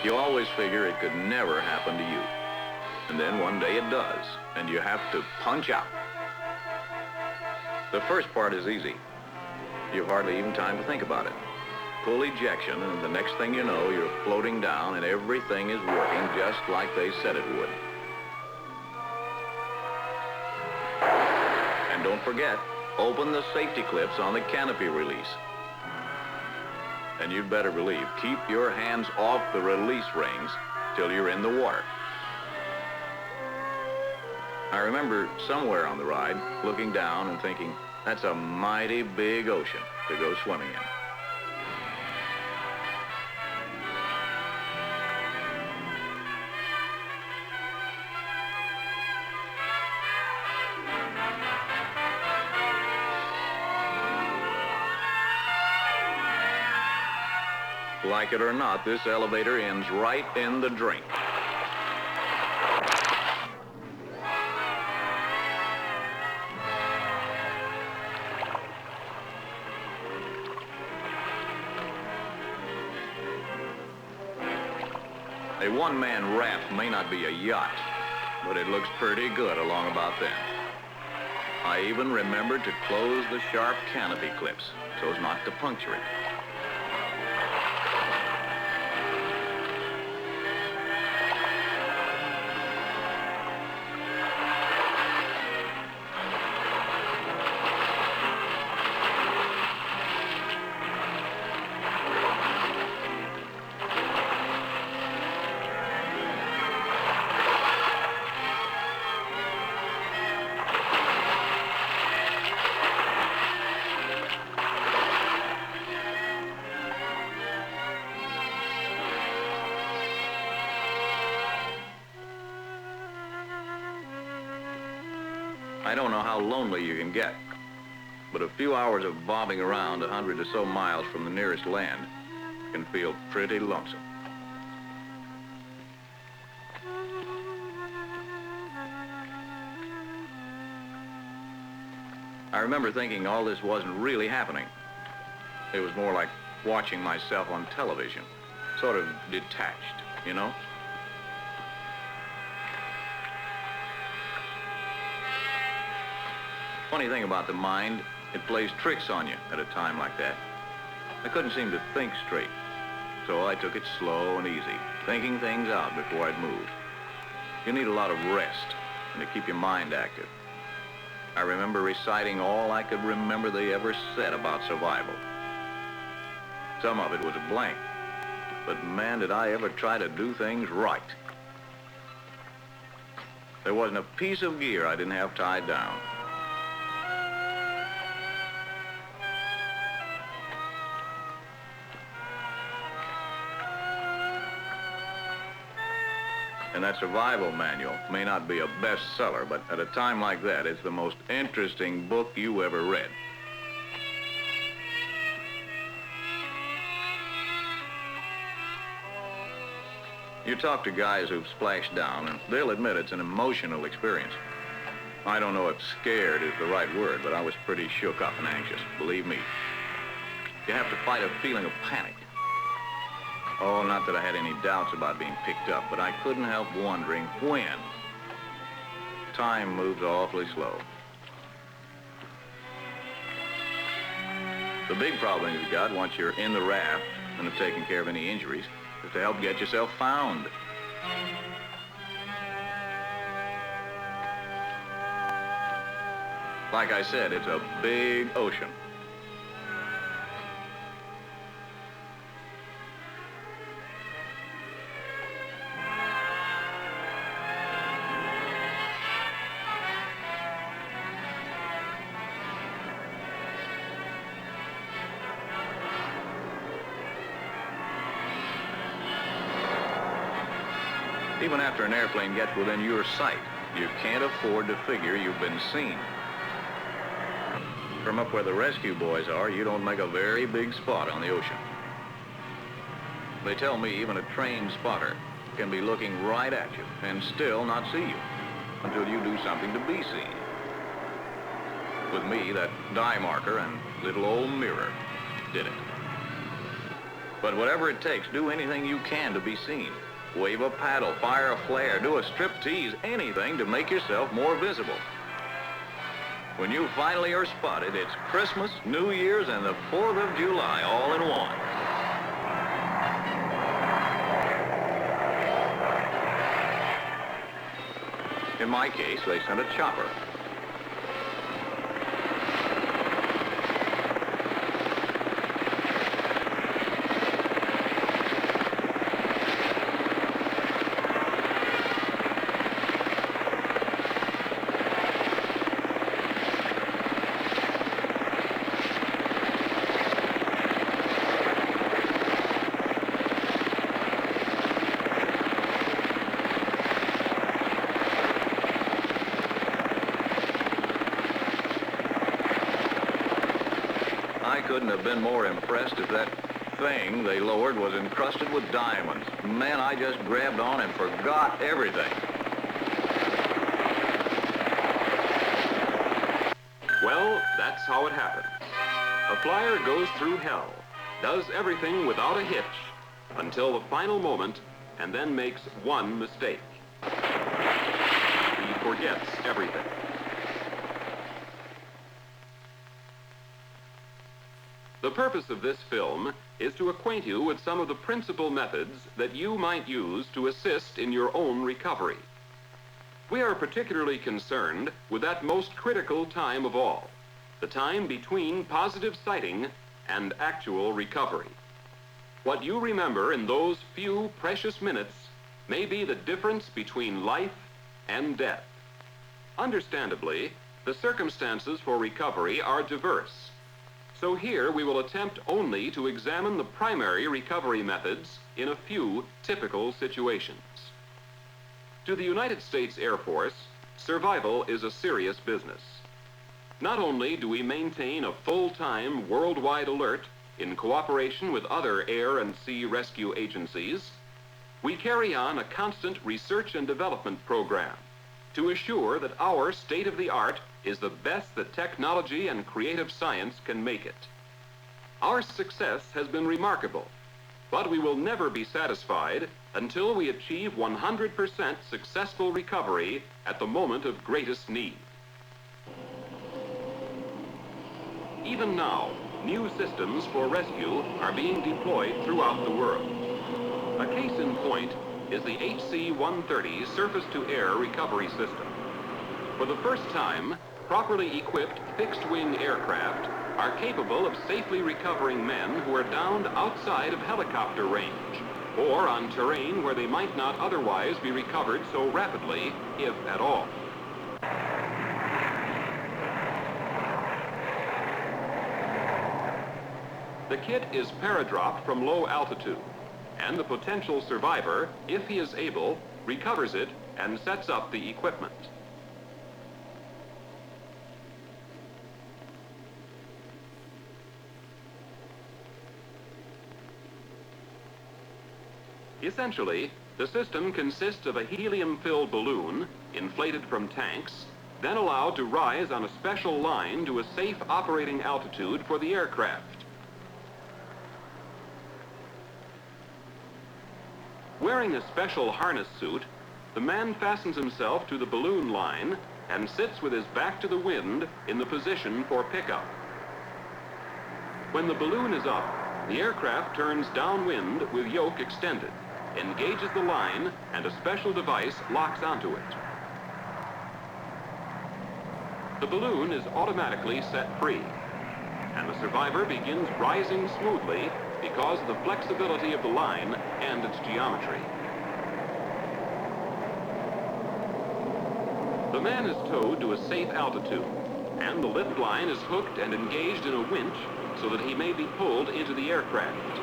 You always figure it could never happen to you. And then one day it does, and you have to punch out. The first part is easy. You've hardly even time to think about it. Pull ejection, and the next thing you know, you're floating down, and everything is working just like they said it would. And don't forget, open the safety clips on the canopy release. And you'd better believe, keep your hands off the release rings till you're in the water. I remember somewhere on the ride, looking down and thinking, that's a mighty big ocean to go swimming in. Like it or not, this elevator ends right in the drink. A one-man raft may not be a yacht, but it looks pretty good along about then. I even remembered to close the sharp canopy clips so as not to puncture it. I don't know how lonely you can get, but a few hours of bobbing around 100 or so miles from the nearest land can feel pretty lonesome. I remember thinking all this wasn't really happening. It was more like watching myself on television, sort of detached, you know? Funny thing about the mind, it plays tricks on you at a time like that. I couldn't seem to think straight, so I took it slow and easy, thinking things out before I'd move. You need a lot of rest and to keep your mind active. I remember reciting all I could remember they ever said about survival. Some of it was a blank, but man, did I ever try to do things right. There wasn't a piece of gear I didn't have tied down. And that survival manual may not be a bestseller, but at a time like that, it's the most interesting book you ever read. You talk to guys who've splashed down, and they'll admit it's an emotional experience. I don't know if scared is the right word, but I was pretty shook up and anxious, believe me. You have to fight a feeling of panic. Oh, not that I had any doubts about being picked up, but I couldn't help wondering when. Time moves awfully slow. The big problem you've got once you're in the raft and have taken care of any injuries is to help get yourself found. Like I said, it's a big ocean. Even after an airplane gets within your sight, you can't afford to figure you've been seen. From up where the rescue boys are, you don't make a very big spot on the ocean. They tell me even a trained spotter can be looking right at you and still not see you until you do something to be seen. With me, that dye marker and little old mirror did it. But whatever it takes, do anything you can to be seen. Wave a paddle, fire a flare, do a striptease, anything to make yourself more visible. When you finally are spotted, it's Christmas, New Year's, and the 4th of July all in one. In my case, they sent a chopper. I couldn't have been more impressed if that thing they lowered was encrusted with diamonds. Man, I just grabbed on and forgot everything. Well, that's how it happened. A flyer goes through hell, does everything without a hitch until the final moment, and then makes one mistake. He forgets everything. The purpose of this film is to acquaint you with some of the principal methods that you might use to assist in your own recovery. We are particularly concerned with that most critical time of all, the time between positive sighting and actual recovery. What you remember in those few precious minutes may be the difference between life and death. Understandably, the circumstances for recovery are diverse. So here we will attempt only to examine the primary recovery methods in a few typical situations. To the United States Air Force, survival is a serious business. Not only do we maintain a full-time worldwide alert in cooperation with other air and sea rescue agencies, we carry on a constant research and development program to assure that our state-of-the-art is the best that technology and creative science can make it. Our success has been remarkable, but we will never be satisfied until we achieve 100% successful recovery at the moment of greatest need. Even now, new systems for rescue are being deployed throughout the world. A case in point is the HC-130 surface-to-air recovery system. For the first time, properly equipped fixed-wing aircraft are capable of safely recovering men who are downed outside of helicopter range or on terrain where they might not otherwise be recovered so rapidly, if at all. The kit is paradropped from low altitude, and the potential survivor, if he is able, recovers it and sets up the equipment. Essentially, the system consists of a helium-filled balloon, inflated from tanks, then allowed to rise on a special line to a safe operating altitude for the aircraft. Wearing a special harness suit, the man fastens himself to the balloon line and sits with his back to the wind in the position for pickup. When the balloon is up, the aircraft turns downwind with yoke extended, engages the line, and a special device locks onto it. The balloon is automatically set free, and the survivor begins rising smoothly because of the flexibility of the line and its geometry. The man is towed to a safe altitude, and the lift line is hooked and engaged in a winch so that he may be pulled into the aircraft.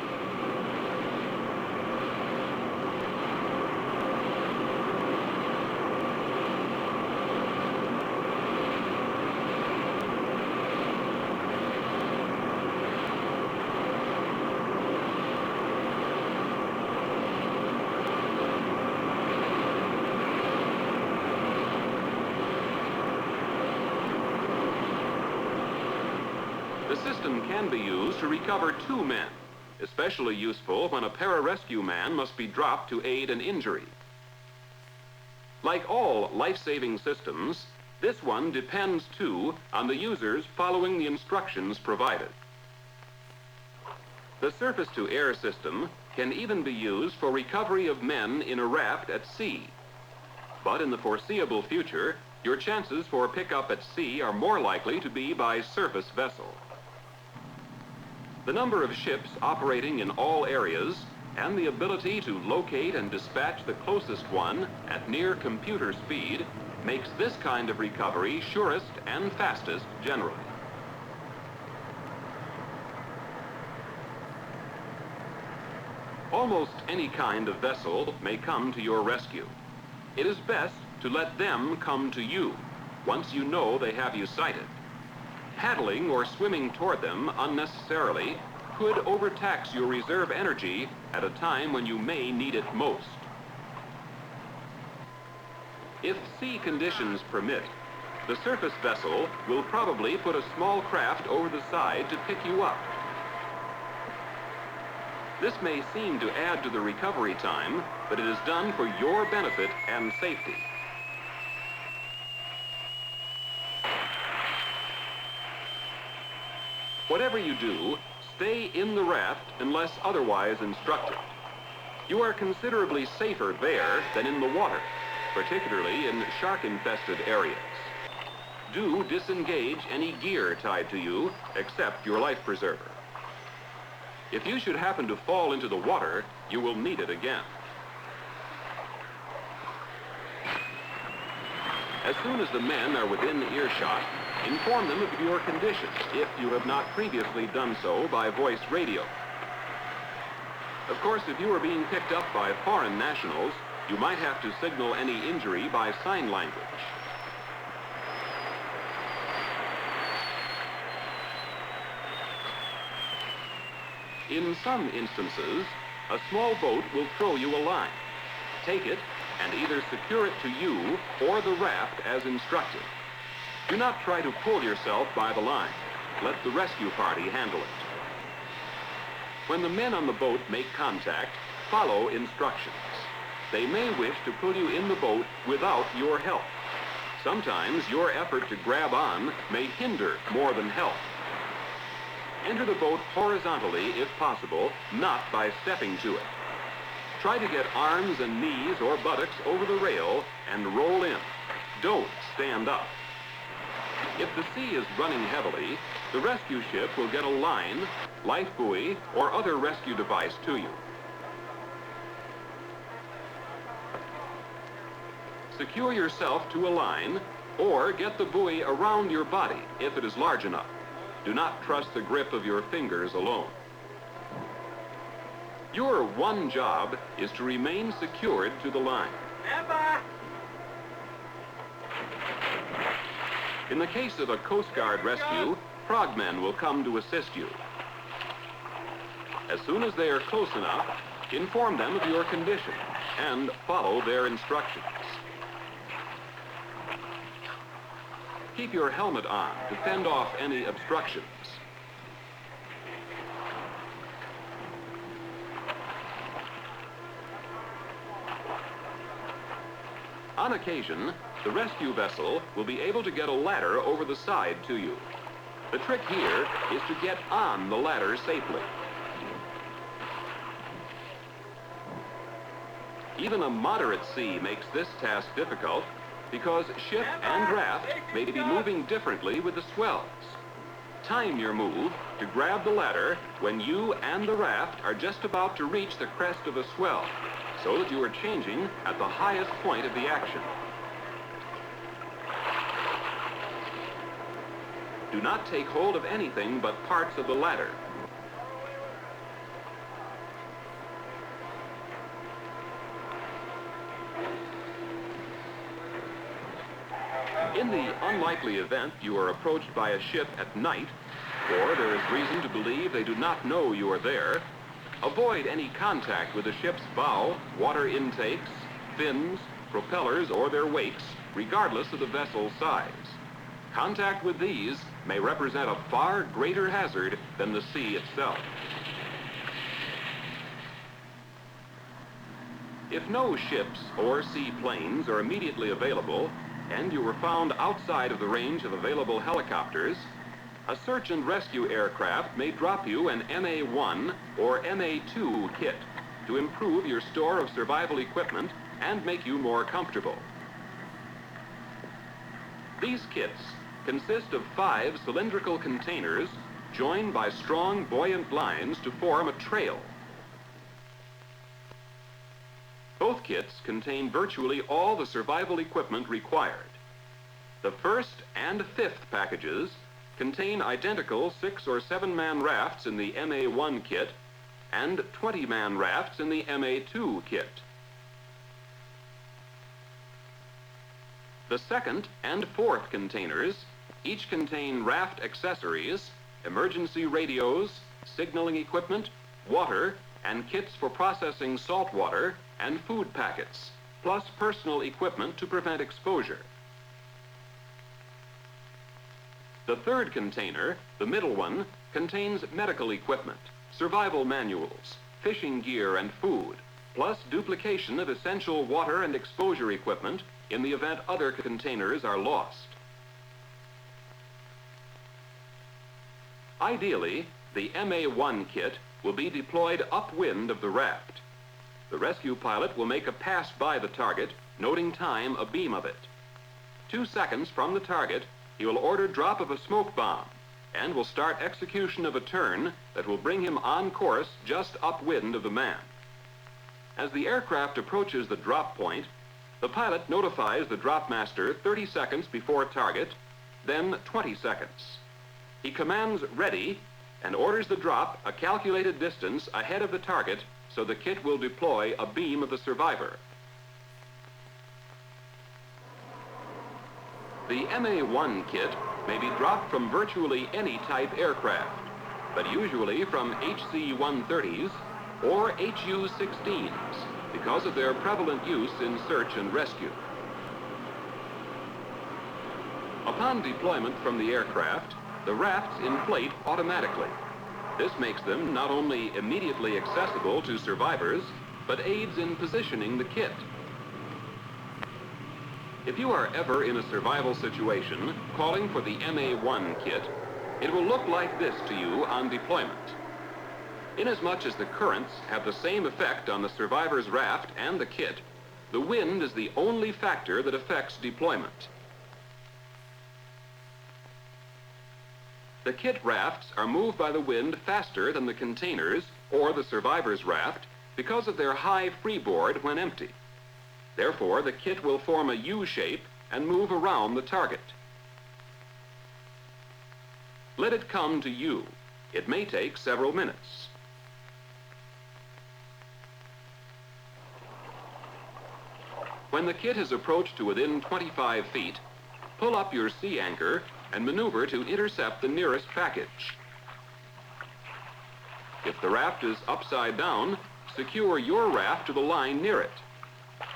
The system can be used to recover two men, especially useful when a pararescue man must be dropped to aid an injury. Like all life-saving systems, this one depends, too, on the users following the instructions provided. The surface-to-air system can even be used for recovery of men in a raft at sea. But in the foreseeable future, your chances for pickup at sea are more likely to be by surface vessel. The number of ships operating in all areas and the ability to locate and dispatch the closest one at near computer speed makes this kind of recovery surest and fastest generally. Almost any kind of vessel may come to your rescue. It is best to let them come to you once you know they have you sighted. Paddling or swimming toward them unnecessarily could overtax your reserve energy at a time when you may need it most. If sea conditions permit, the surface vessel will probably put a small craft over the side to pick you up. This may seem to add to the recovery time, but it is done for your benefit and safety. Whatever you do, stay in the raft unless otherwise instructed. You are considerably safer there than in the water, particularly in shark-infested areas. Do disengage any gear tied to you except your life preserver. If you should happen to fall into the water, you will need it again. As soon as the men are within earshot, inform them of your condition if you have not previously done so by voice radio. Of course, if you are being picked up by foreign nationals, you might have to signal any injury by sign language. In some instances, a small boat will throw you a line. Take it and either secure it to you or the raft as instructed. Do not try to pull yourself by the line. Let the rescue party handle it. When the men on the boat make contact, follow instructions. They may wish to pull you in the boat without your help. Sometimes your effort to grab on may hinder more than help. Enter the boat horizontally if possible, not by stepping to it. Try to get arms and knees or buttocks over the rail and roll in. Don't stand up. If the sea is running heavily, the rescue ship will get a line, life buoy, or other rescue device to you. Secure yourself to a line or get the buoy around your body if it is large enough. Do not trust the grip of your fingers alone. Your one job is to remain secured to the line. In the case of a Coast Guard rescue, frogmen will come to assist you. As soon as they are close enough, inform them of your condition and follow their instructions. Keep your helmet on to fend off any obstructions. On occasion, the rescue vessel will be able to get a ladder over the side to you. The trick here is to get on the ladder safely. Even a moderate sea makes this task difficult because ship and raft may be moving differently with the swells. Time your move to grab the ladder when you and the raft are just about to reach the crest of a swell, so that you are changing at the highest point of the action. Do not take hold of anything but parts of the ladder. In the unlikely event you are approached by a ship at night, or there is reason to believe they do not know you are there, avoid any contact with the ship's bow, water intakes, fins, propellers, or their wakes, regardless of the vessel's size. Contact with these may represent a far greater hazard than the sea itself. If no ships or seaplanes are immediately available, and you were found outside of the range of available helicopters, a search and rescue aircraft may drop you an MA-1 or MA-2 kit to improve your store of survival equipment and make you more comfortable. These kits consist of 5 cylindrical containers joined by strong, buoyant lines to form a trail. Both kits contain virtually all the survival equipment required. The first and 5th packages contain identical 6- or 7-man rafts in the MA-1 kit and 20-man rafts in the MA-2 kit. The 2nd and 4th containers each contain raft accessories, emergency radios, signaling equipment, water, and kits for processing salt water and food packets, plus personal equipment to prevent exposure. The 3rd container, the middle one, contains medical equipment, survival manuals, fishing gear and food, plus duplication of essential water and exposure equipment in the event other containers are lost. Ideally, the MA-1 kit will be deployed upwind of the raft. The rescue pilot will make a pass by the target, noting time abeam of it. 2 seconds from the target, he will order drop of a smoke bomb and will start execution of a turn that will bring him on course just upwind of the man. As the aircraft approaches the drop point, the pilot notifies the drop master 30 seconds before target, then 20 seconds. He commands ready and orders the drop a calculated distance ahead of the target so the kit will deploy a beam of the survivor. The MA-1 kit may be dropped from virtually any type aircraft, but usually from HC-130s or HU-16s because of their prevalent use in search and rescue. Upon deployment from the aircraft, the rafts inflate automatically. This makes them not only immediately accessible to survivors, but aids in positioning the kit. If you are ever in a survival situation calling for the MA-1 kit, it will look like this to you on deployment. Inasmuch as the currents have the same effect on the survivor's raft and the kit, the wind is the only factor that affects deployment. The kit rafts are moved by the wind faster than the containers or the survivor's raft because of their high freeboard when empty. Therefore, the kit will form a U shape and move around the target. Let it come to U. It may take several minutes. When the kit has approached to within 25 feet, pull up your sea anchor and maneuver to intercept the nearest package. If the raft is upside down, secure your raft to the line near it.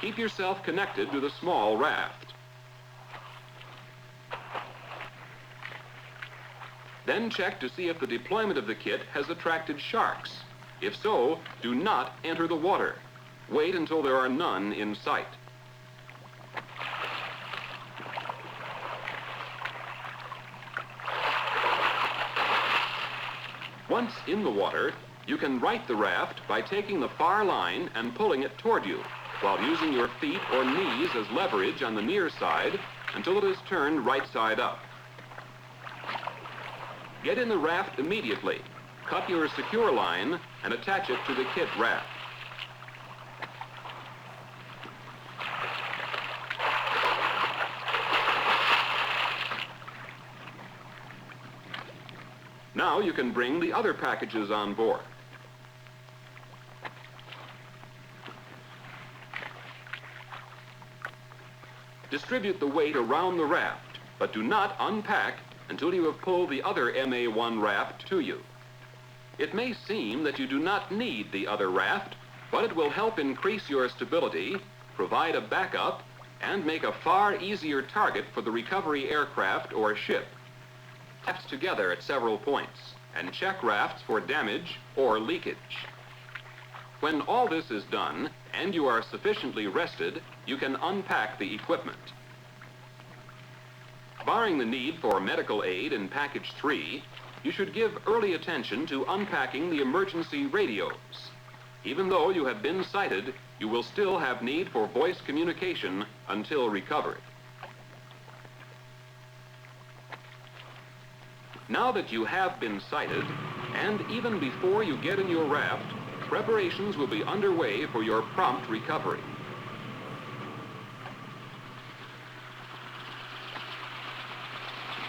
Keep yourself connected to the small raft. Then check to see if the deployment of the kit has attracted sharks. If so, do not enter the water. Wait until there are none in sight. Once in the water, you can right the raft by taking the far line and pulling it toward you, while using your feet or knees as leverage on the near side until it is turned right side up. Get in the raft immediately. Cut your secure line and attach it to the kit raft. Now you can bring the other packages on board. Distribute the weight around the raft, but do not unpack until you have pulled the other MA-1 raft to you. It may seem that you do not need the other raft, but it will help increase your stability, provide a backup, and make a far easier target for the recovery aircraft or ship. Rafts together at several points and check rafts for damage or leakage. When all this is done and you are sufficiently rested, you can unpack the equipment. Barring the need for medical aid in Package 3, you should give early attention to unpacking the emergency radios. Even though you have been sighted, you will still have need for voice communication until recovered. Now that you have been sighted, and even before you get in your raft, preparations will be underway for your prompt recovery.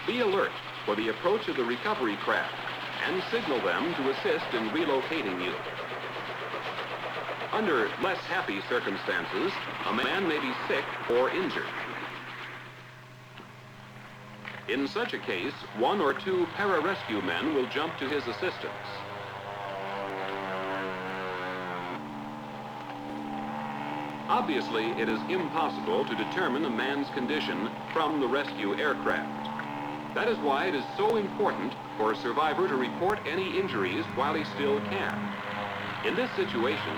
Be alert for the approach of the recovery craft and signal them to assist in relocating you. Under less happy circumstances, a man may be sick or injured. In such a case, 1 or 2 pararescue men will jump to his assistance. Obviously, it is impossible to determine a man's condition from the rescue aircraft. That is why it is so important for a survivor to report any injuries while he still can. In this situation,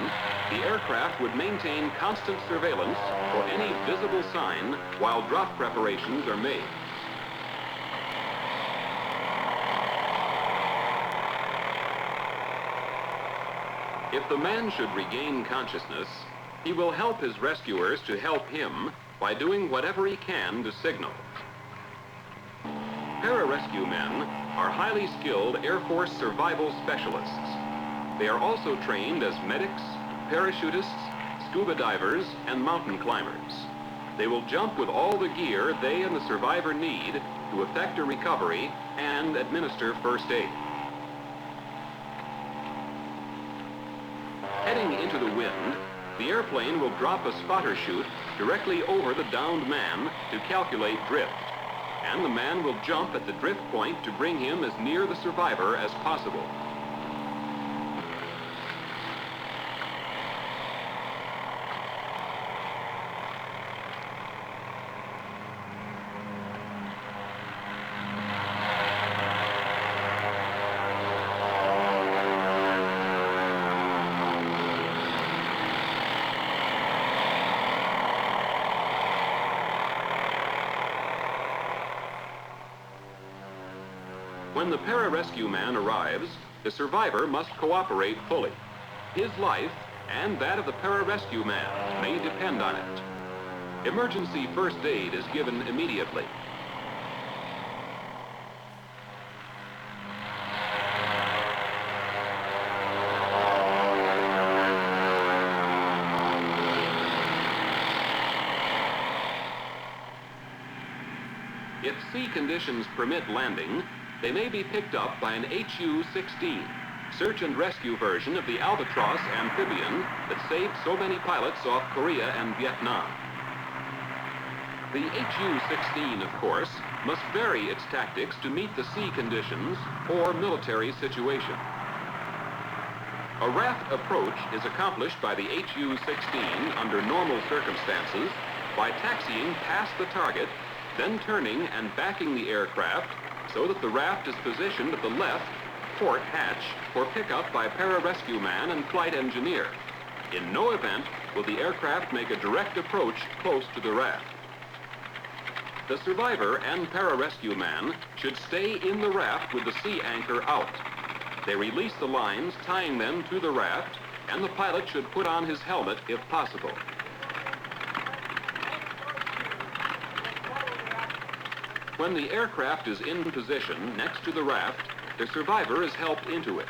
the aircraft would maintain constant surveillance for any visible sign while drop preparations are made. If the man should regain consciousness, he will help his rescuers to help him by doing whatever he can to signal. Pararescue men are highly skilled Air Force survival specialists. They are also trained as medics, parachutists, scuba divers, and mountain climbers. They will jump with all the gear they and the survivor need to effect a recovery and administer first aid. Heading into the wind, the airplane will drop a spotter chute directly over the downed man to calculate drift, and the man will jump at the drift point to bring him as near the survivor as possible. When the pararescue man arrives, the survivor must cooperate fully. His life and that of the pararescue man may depend on it. Emergency first aid is given immediately. If sea conditions permit landing, they may be picked up by an HU-16, search and rescue version of the Albatross amphibian that saved so many pilots off Korea and Vietnam. The HU-16, of course, must vary its tactics to meet the sea conditions or military situation. A raft approach is accomplished by the HU-16 under normal circumstances by taxiing past the target, then turning and backing the aircraft so that the raft is positioned at the left port hatch for pickup by pararescue man and flight engineer. In no event will the aircraft make a direct approach close to the raft. The survivor and pararescue man should stay in the raft with the sea anchor out. They release the lines tying them to the raft, and the pilot should put on his helmet if possible. When the aircraft is in position next to the raft, the survivor is helped into it.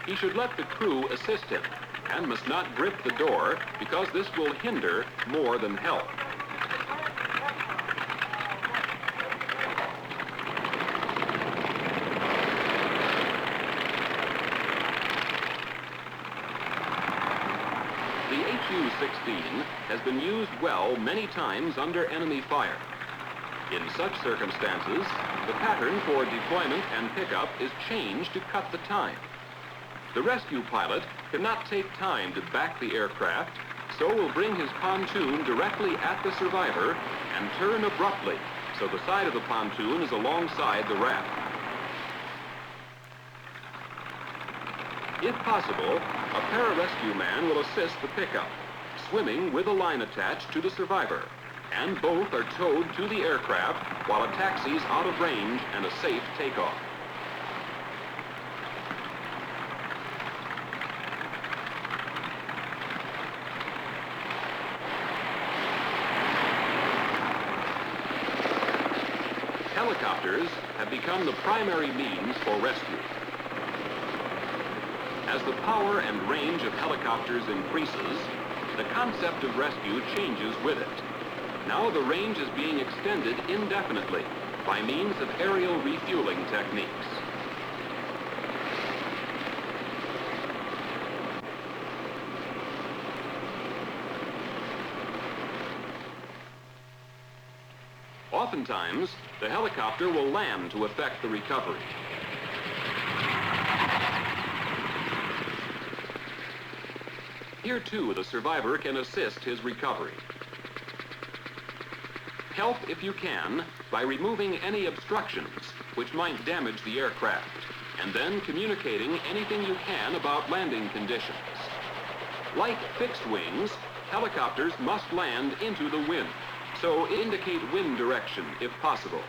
He should let the crew assist him and must not grip the door because this will hinder more than help. The HU-16 has been used well many times under enemy fire. In such circumstances, the pattern for deployment and pickup is changed to cut the time. The rescue pilot cannot take time to back the aircraft, so will bring his pontoon directly at the survivor and turn abruptly, so the side of the pontoon is alongside the raft. If possible, a pararescue man will assist the pickup, swimming with a line attached to the survivor, and both are towed to the aircraft while a taxi's out of range and a safe takeoff. Helicopters have become the primary means for rescue. As the power and range of helicopters increases, the concept of rescue changes with it. Now the range is being extended indefinitely by means of aerial refueling techniques. Oftentimes, the helicopter will land to effect the recovery. Here too, the survivor can assist his recovery. Help, if you can, by removing any obstructions which might damage the aircraft, and then communicating anything you can about landing conditions. Like fixed wings, helicopters must land into the wind, so indicate wind direction if possible.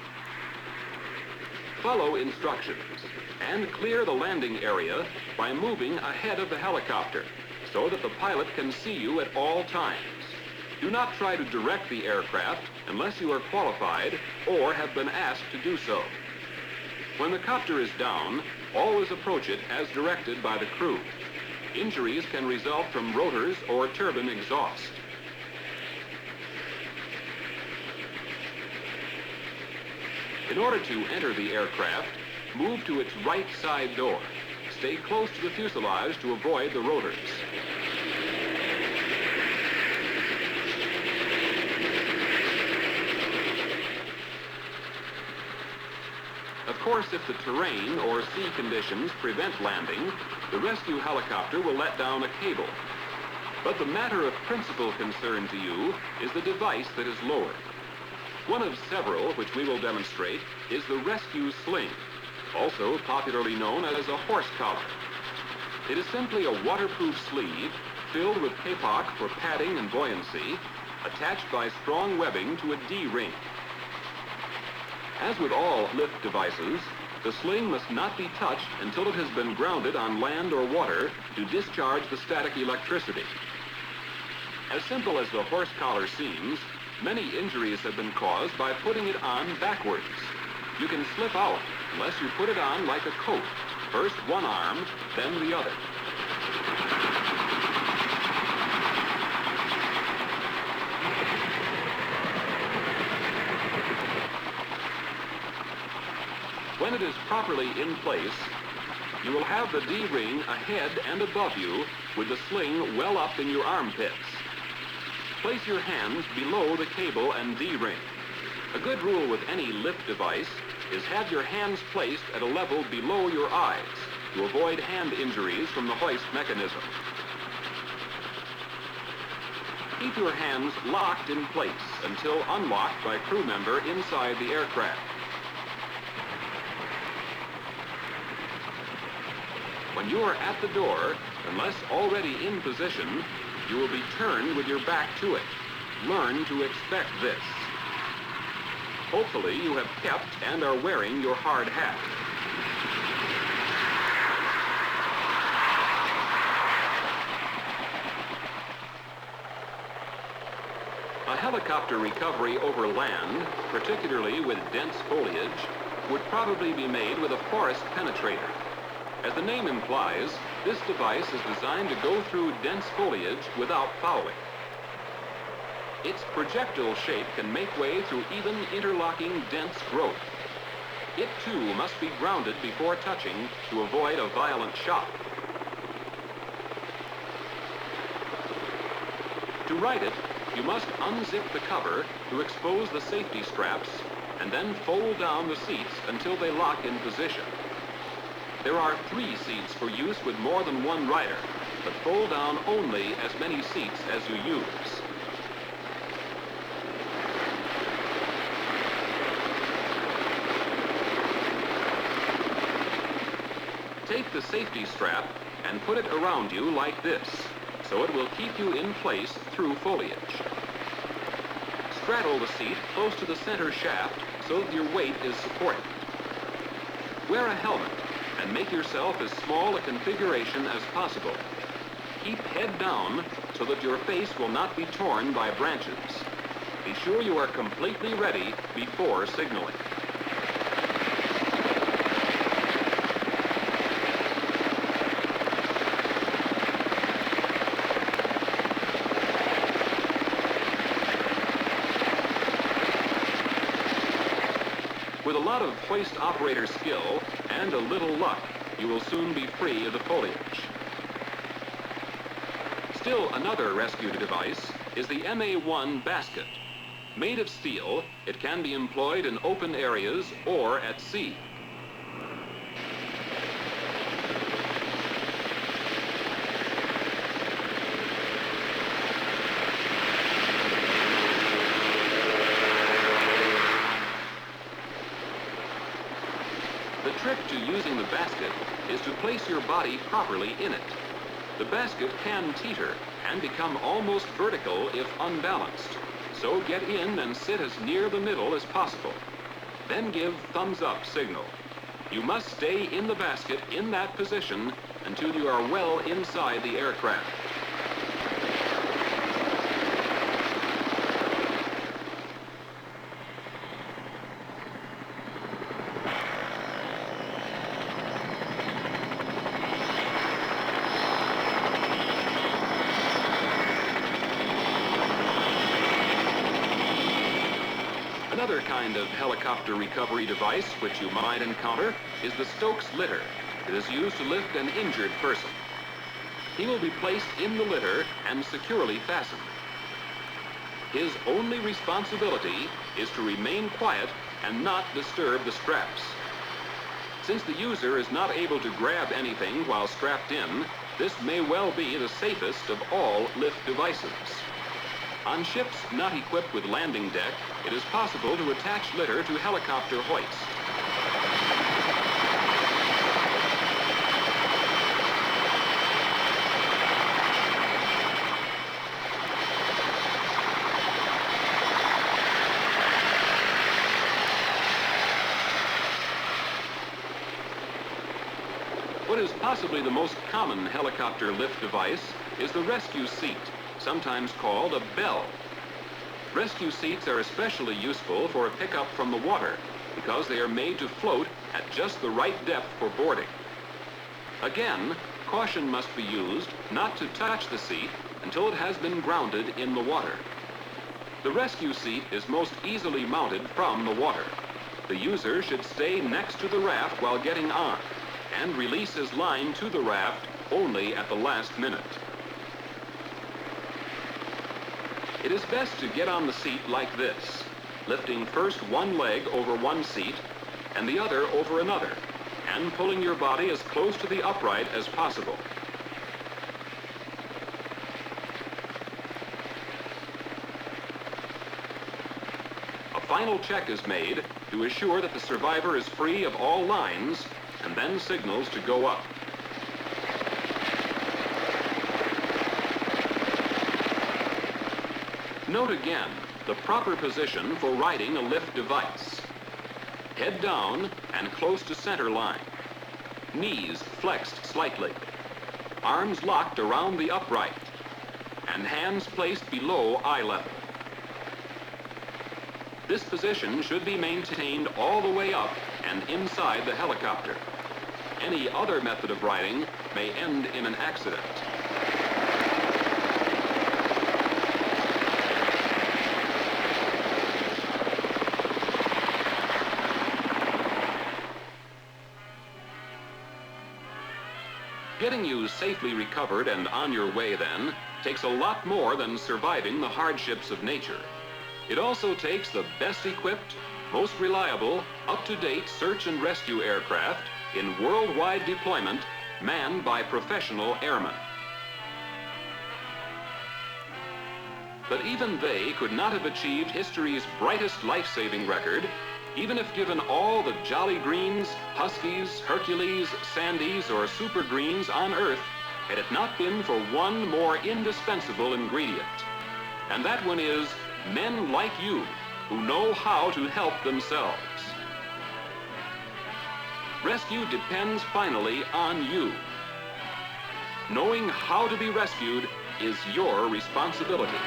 Follow instructions and clear the landing area by moving ahead of the helicopter so that the pilot can see you at all times. Do not try to direct the aircraft unless you are qualified or have been asked to do so. When the copter is down, always approach it as directed by the crew. Injuries can result from rotors or turbine exhaust. In order to enter the aircraft, move to its right side door. Stay close to the fuselage to avoid the rotors. Of course, if the terrain or sea conditions prevent landing, the rescue helicopter will let down a cable. But the matter of principal concern to you is the device that is lowered. One of several which we will demonstrate is the rescue sling, also popularly known as a horse collar. It is simply a waterproof sleeve filled with kapok for padding and buoyancy, attached by strong webbing to a D-ring. As with all lift devices, the sling must not be touched until it has been grounded on land or water to discharge the static electricity. As simple as the horse collar seems, many injuries have been caused by putting it on backwards. You can slip out unless you put it on like a coat, first one arm, then the other. When it is properly in place, you will have the D-ring ahead and above you with the sling well up in your armpits. Place your hands below the cable and D-ring. A good rule with any lift device is have your hands placed at a level below your eyes to avoid hand injuries from the hoist mechanism. Keep your hands locked in place until unlocked by crew member inside the aircraft. When you are at the door, unless already in position, you will be turned with your back to it. Learn to expect this. Hopefully you have kept and are wearing your hard hat. A helicopter recovery over land, particularly with dense foliage, would probably be made with a forest penetrator. As the name implies, this device is designed to go through dense foliage without fouling. Its projectile shape can make way through even interlocking dense growth. It too must be grounded before touching to avoid a violent shock. To right it, you must unzip the cover to expose the safety straps and then fold down the seats until they lock in position. There are 3 seats for use with more than one rider, but fold down only as many seats as you use. Take the safety strap and put it around you like this, so it will keep you in place through foliage. Straddle the seat close to the center shaft so that your weight is supported. Wear a helmet and make yourself as small a configuration as possible. Keep head down so that your face will not be torn by branches. Be sure you are completely ready before signaling. With a lot of hoist operator skill and a little luck, you will soon be free of the foliage. Still another rescue device is the MA-1 basket. Made of steel, it can be employed in open areas or at sea. The trick to using the basket is to place your body properly in it. The basket can teeter and become almost vertical if unbalanced. So get in and sit as near the middle as possible. Then give thumbs up signal. You must stay in the basket in that position until you are well inside the aircraft. Another kind of helicopter recovery device which you might encounter is the Stokes litter. It is used to lift an injured person. He will be placed in the litter and securely fastened. His only responsibility is to remain quiet and not disturb the straps. Since the user is not able to grab anything while strapped in, this may well be the safest of all lift devices. On ships not equipped with landing deck, it is possible to attach litter to helicopter hoist. What is possibly the most common helicopter lift device is the rescue seat, sometimes called a bell. Rescue seats are especially useful for a pickup from the water because they are made to float at just the right depth for boarding. Again, caution must be used not to touch the seat until it has been grounded in the water. The rescue seat is most easily mounted from the water. The user should stay next to the raft while getting on and release his line to the raft only at the last minute. It is best to get on the seat like this, lifting first one leg over one seat and the other over another, and pulling your body as close to the upright as possible. A final check is made to assure that the survivor is free of all lines, and then signals to go up. Note again the proper position for riding a lift device. Head down and close to center line. Knees flexed slightly. Arms locked around the upright. And hands placed below eye level. This position should be maintained all the way up and inside the helicopter. Any other method of riding may end in an accident. Getting you safely recovered and on your way then takes a lot more than surviving the hardships of nature. It also takes the best equipped, most reliable, up-to-date search and rescue aircraft in worldwide deployment manned by professional airmen. But even they could not have achieved history's brightest life-saving record Even if given all the Jolly Greens, Huskies, Hercules, Sandys, or Super Greens on Earth, had it not been for one more indispensable ingredient. And that one is men like you who know how to help themselves. Rescue depends finally on you. Knowing how to be rescued is your responsibility.